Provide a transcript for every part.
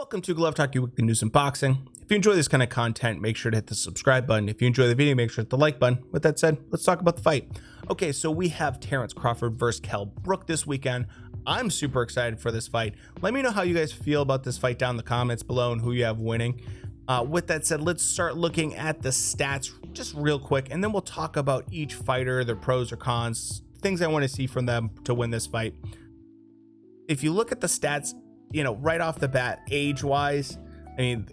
Welcome to Glove Talk, your weekly news and boxing. If you enjoy this kind of content, make sure to hit the subscribe button. If you enjoy the video, make sure to hit the like button. With that said, let's talk about the fight. Okay, so we have Terence Crawford versus Kell Brook this weekend. I'm super excited for this fight. Let me know how you guys feel about this fight down in the comments below and who you have winning. With that said, let's start looking at the stats just real quick, and then we'll talk about each fighter, their pros or cons, things I want to see from them to win this fight. If you look at the stats, you know, right off the bat, age-wise, I mean,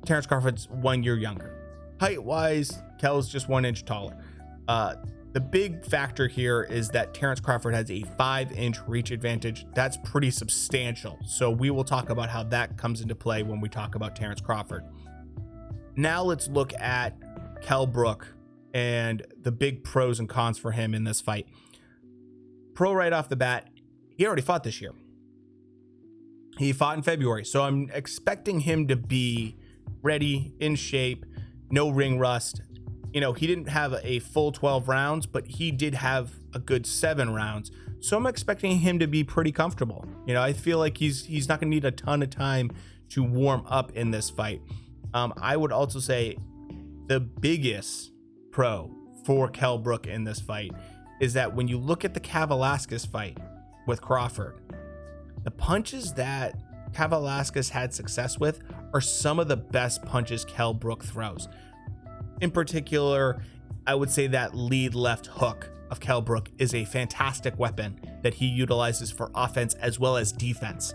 Terence Crawford's 1 year younger. Height-wise, Kell's just 1 inch taller. The big factor here is that Terence Crawford has a 5-inch reach advantage. That's pretty substantial. So we will talk about how that comes into play when we talk about Terence Crawford. Now let's look at Kell Brook and the big pros and cons for him in this fight. Pro right off the bat, he already fought this year. He fought in February, so I'm expecting him to be ready, in shape, no ring rust. You know, he didn't have a full 12 rounds, but he did have a good 7 rounds. So I'm expecting him to be pretty comfortable. You know, I feel like he's not going to need a ton of time to warm up in this fight. I would also say the biggest pro for Kell Brook in this fight is that when you look at the Kavaliauskas fight with Crawford, the punches that Kavaliauskas had success with are some of the best punches Kell Brook throws. In particular, I would say that lead left hook of Kell Brook is a fantastic weapon that he utilizes for offense as well as defense.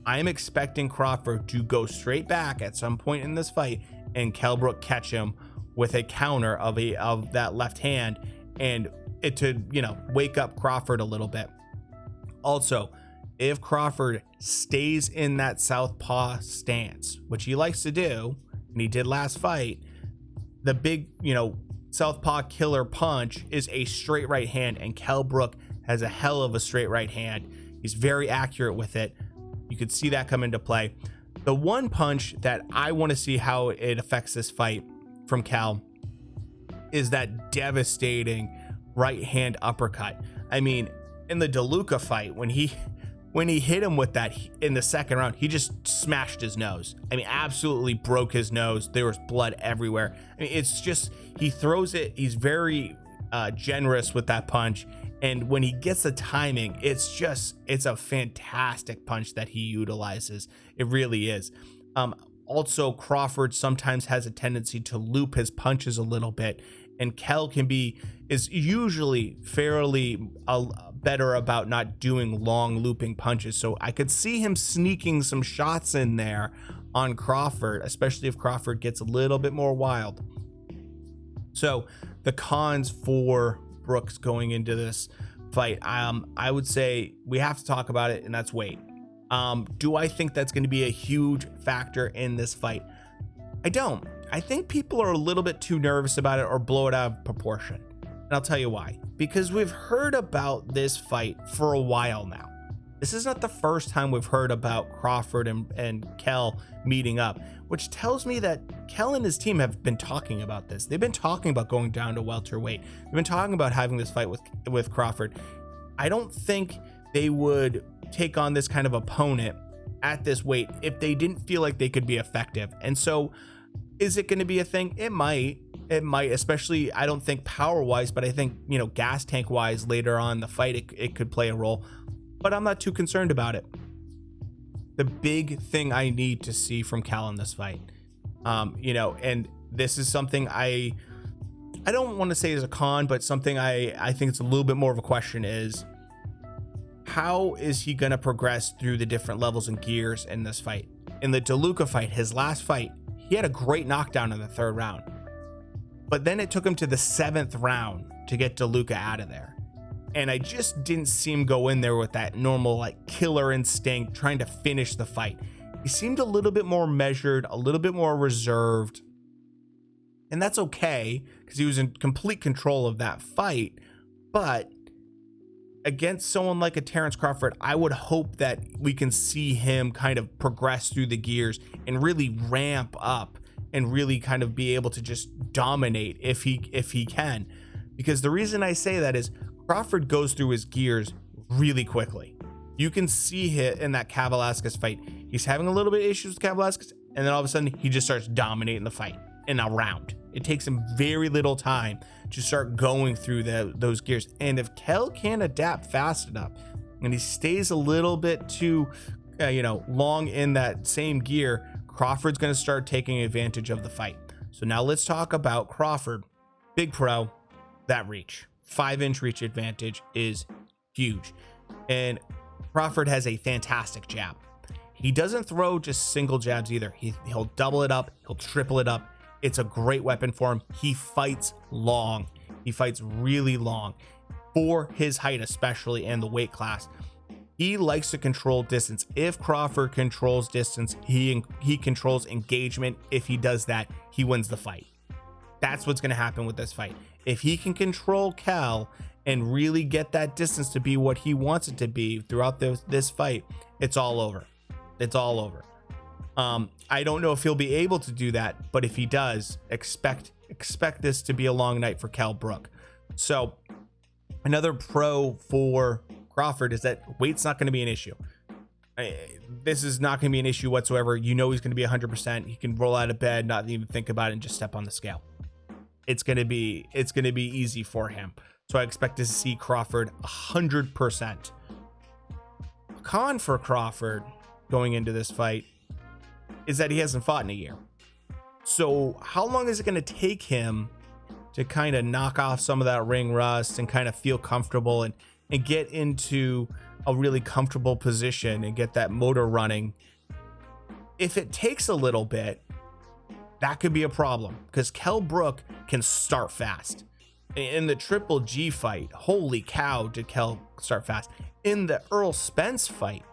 I'm expecting Crawford to go straight back at some point in this fight and Kell Brook catch him with a counter of that left hand, and it to, you know, wake up Crawford a little bit. Also, if Crawford stays in that southpaw stance, which he likes to do, and he did last fight, the big, you know, southpaw killer punch is a straight right hand, and Kell Brook has a hell of a straight right hand. He's very accurate with it. You could see that come into play. The one punch that I want to see how it affects this fight from Kell is that devastating right hand uppercut. I mean, in the DeLuca fight, when he hit him with that in the second round, he just smashed his nose. I mean, absolutely broke his nose. There was blood everywhere. I mean, it's just, he throws it. He's very generous with that punch. And when he gets the timing, it's a fantastic punch that he utilizes. It really is. Also, Crawford sometimes has a tendency to loop his punches a little bit, and Kell is usually fairly better about not doing long looping punches. So I could see him sneaking some shots in there on Crawford, especially if Crawford gets a little bit more wild. So the cons for Brooks going into this fight, I would say we have to talk about it, and that's weight. Do I think that's going to be a huge factor in this fight? I don't. I think people are a little bit too nervous about it or blow it out of proportion. And I'll tell you why. Because we've heard about this fight for a while now. This is not the first time we've heard about Crawford and Kell meeting up, which tells me that Kell and his team have been talking about this. They've been talking about going down to welterweight. They've been talking about having this fight with Crawford. I don't think they would take on this kind of opponent at this weight if they didn't feel like they could be effective. And so, is it going to be a thing? It might, especially, I don't think power wise, but I think, you know, gas tank wise later on in the fight, it could play a role, but I'm not too concerned about it. The big thing I need to see from Kell in this fight, you know, and this is something I don't want to say is a con, but something I think it's a little bit more of a question is, how is he going to progress through the different levels and gears in this fight? In the DeLuca fight, his last fight, he had a great knockdown in the 3rd round, but then it took him to the 7th round to get DeLuca out of there. And I just didn't see him go in there with that normal, like, killer instinct, trying to finish the fight. He seemed a little bit more measured, a little bit more reserved. And that's okay, because he was in complete control of that fight. But against someone like a Terence Crawford, I would hope that we can see him kind of progress through the gears and really ramp up and really kind of be able to just dominate if he can. Because the reason I say that is Crawford goes through his gears really quickly. You can see it in that Kavaliauskas fight. He's having a little bit of issues with Cain Velasquez, and then all of a sudden he just starts dominating the fight in a round. It takes him very little time to start going through those gears. And if Kell can adapt fast enough and he stays a little bit too long in that same gear, Crawford's going to start taking advantage of the fight. So now let's talk about Crawford. Big pro, that reach. 5-inch reach advantage is huge. And Crawford has a fantastic jab. He doesn't throw just single jabs either. He'll double it up. He'll triple it up. It's a great weapon for him. He fights long. He fights really long for his height, especially in the weight class. He likes to control distance. If Crawford controls distance, he controls engagement. If he does that, he wins the fight. That's what's going to happen with this fight. If he can control Kell and really get that distance to be what he wants it to be throughout this fight, it's all over. It's all over. I don't know if he'll be able to do that, but if he does, expect this to be a long night for Kell Brook. So another pro for Crawford is that weight's not going to be an issue. This is not going to be an issue whatsoever. You know he's going to be 100%. He can roll out of bed, not even think about it, and just step on the scale. It's going to be easy for him. So I expect to see Crawford 100%. Con for Crawford going into this fight is that he hasn't fought in a year. So how long is it going to take him to kind of knock off some of that ring rust and kind of feel comfortable and get into a really comfortable position and get that motor running? If it takes a little bit, that could be a problem, because Kell Brook can start fast. In the Triple G fight, holy cow, did Kell start fast. In the Errol Spence fight,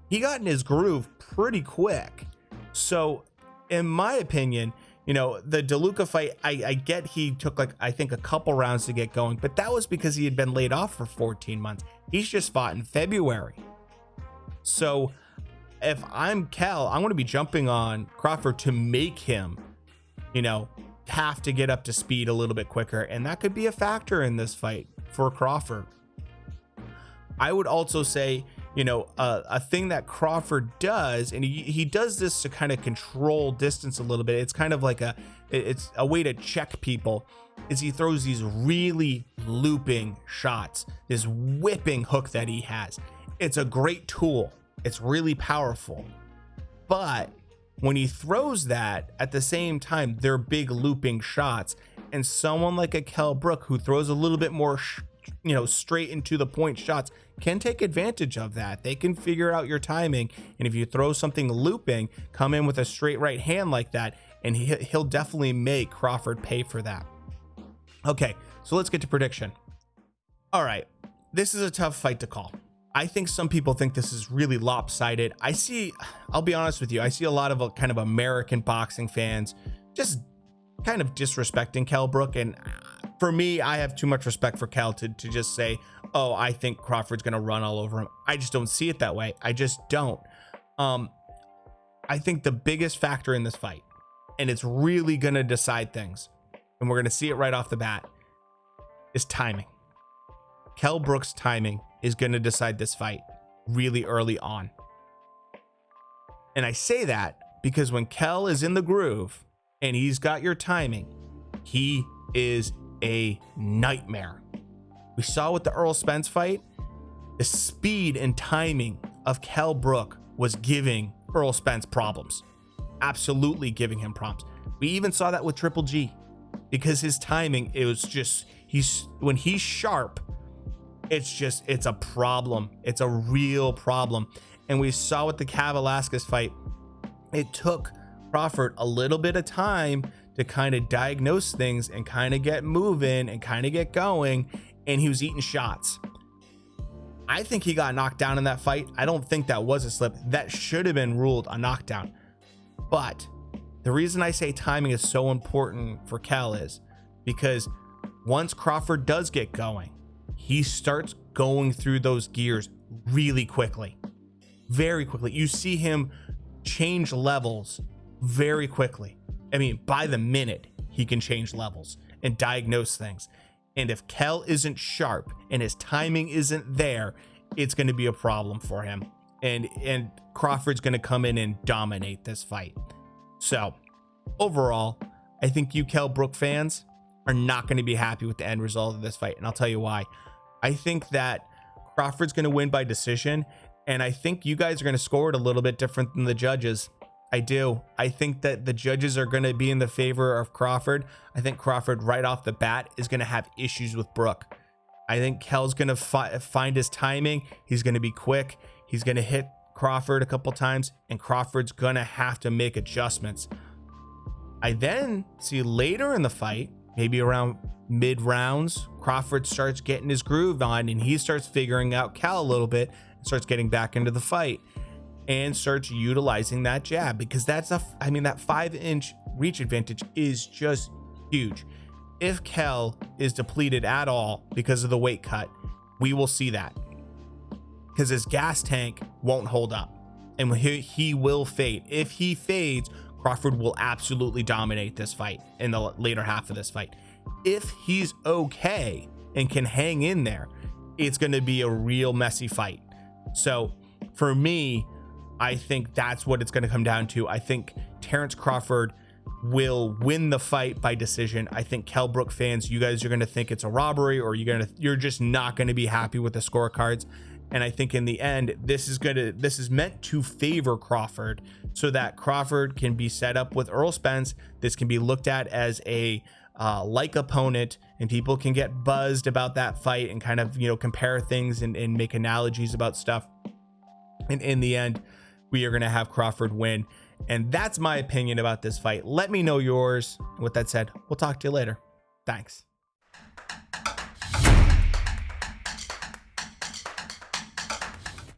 he got in his groove pretty quick. So in my opinion, the DeLuca fight, I get he took I think a couple rounds to get going, but that was because he had been laid off for 14 months. He's just fought in February. So if I'm Kell, I'm going to be jumping on Crawford to make him, have to get up to speed a little bit quicker. And that could be a factor in this fight for Crawford. I would also say, a thing that Crawford does, and he does this to kind of control distance a little bit. It's kind of like it's a way to check people, is he throws these really looping shots, this whipping hook that he has. It's a great tool. It's really powerful. But when he throws that, at the same time, they're big looping shots. And someone like a Kell Brook, who throws a little bit more straight into the point shots, can take advantage of that. They can figure out your timing, and if you throw something looping, come in with a straight right hand like that, and he'll definitely make Crawford pay for that. Okay, so let's get to prediction. All right, this is a tough fight to call. I think some people think this is really lopsided. I'll be honest with you, I see a lot of kind of American boxing fans just kind of disrespecting Kell Brook, and for me, I have too much respect for Kell to just say, oh, I think Crawford's going to run all over him. I just don't see it that way. I just don't. I think the biggest factor in this fight, and it's really going to decide things, and we're going to see it right off the bat, is timing. Kell Brook's timing is going to decide this fight really early on. And I say that because when Kell is in the groove and he's got your timing, he is a nightmare. We saw with the Errol Spence fight, the speed and timing of Kell Brook was giving Errol Spence problems. Absolutely giving him problems. We even saw that with Triple G, because his timing, it was just, when he's sharp, it's a problem. It's a real problem. And we saw with the Cain Velasquez fight, it took Crawford a little bit of time to kind of diagnose things and kind of get moving and kind of get going, and he was eating shots. I think he got knocked down in that fight. I don't think that was a slip. That should have been ruled a knockdown. But the reason I say timing is so important for Kell is because once Crawford does get going, he starts going through those gears really quickly, very quickly. You see him change levels very quickly. I mean, by the minute, he can change levels and diagnose things. And if Kell isn't sharp and his timing isn't there, it's going to be a problem for him. and Crawford's going to come in and dominate this fight. So overall, I think you Kell Brook fans are not going to be happy with the end result of this fight, and I'll tell you why. I think that Crawford's going to win by decision, and I think you guys are going to score it a little bit different than the judges. I do. I think that the judges are going to be in the favor of Crawford. I think Crawford right off the bat is going to have issues with Brook. I think Kell's going to find his timing. He's going to be quick. He's going to hit Crawford a couple times, and Crawford's going to have to make adjustments. I then see later in the fight, maybe around mid rounds, Crawford starts getting his groove on, and he starts figuring out Kell a little bit and starts getting back into the fight and starts utilizing that jab, because that's that 5-inch reach advantage is just huge. If Kell is depleted at all because of the weight cut, we will see that, because his gas tank won't hold up and he will fade. If he fades, Crawford will absolutely dominate this fight in the later half of this fight. If he's okay and can hang in there, it's going to be a real messy fight. So for me, I think that's what it's going to come down to. I think Terence Crawford will win the fight by decision. I think Kell Brook fans, you guys are going to think it's a robbery, or you're just not going to be happy with the scorecards. And I think in the end, this is meant to favor Crawford, so that Crawford can be set up with Errol Spence. This can be looked at as a like opponent, and people can get buzzed about that fight and kind of, compare things and make analogies about stuff. And in the end, we are going to have Crawford win. And that's my opinion about this fight. Let me know yours. With that said, we'll talk to you later. Thanks.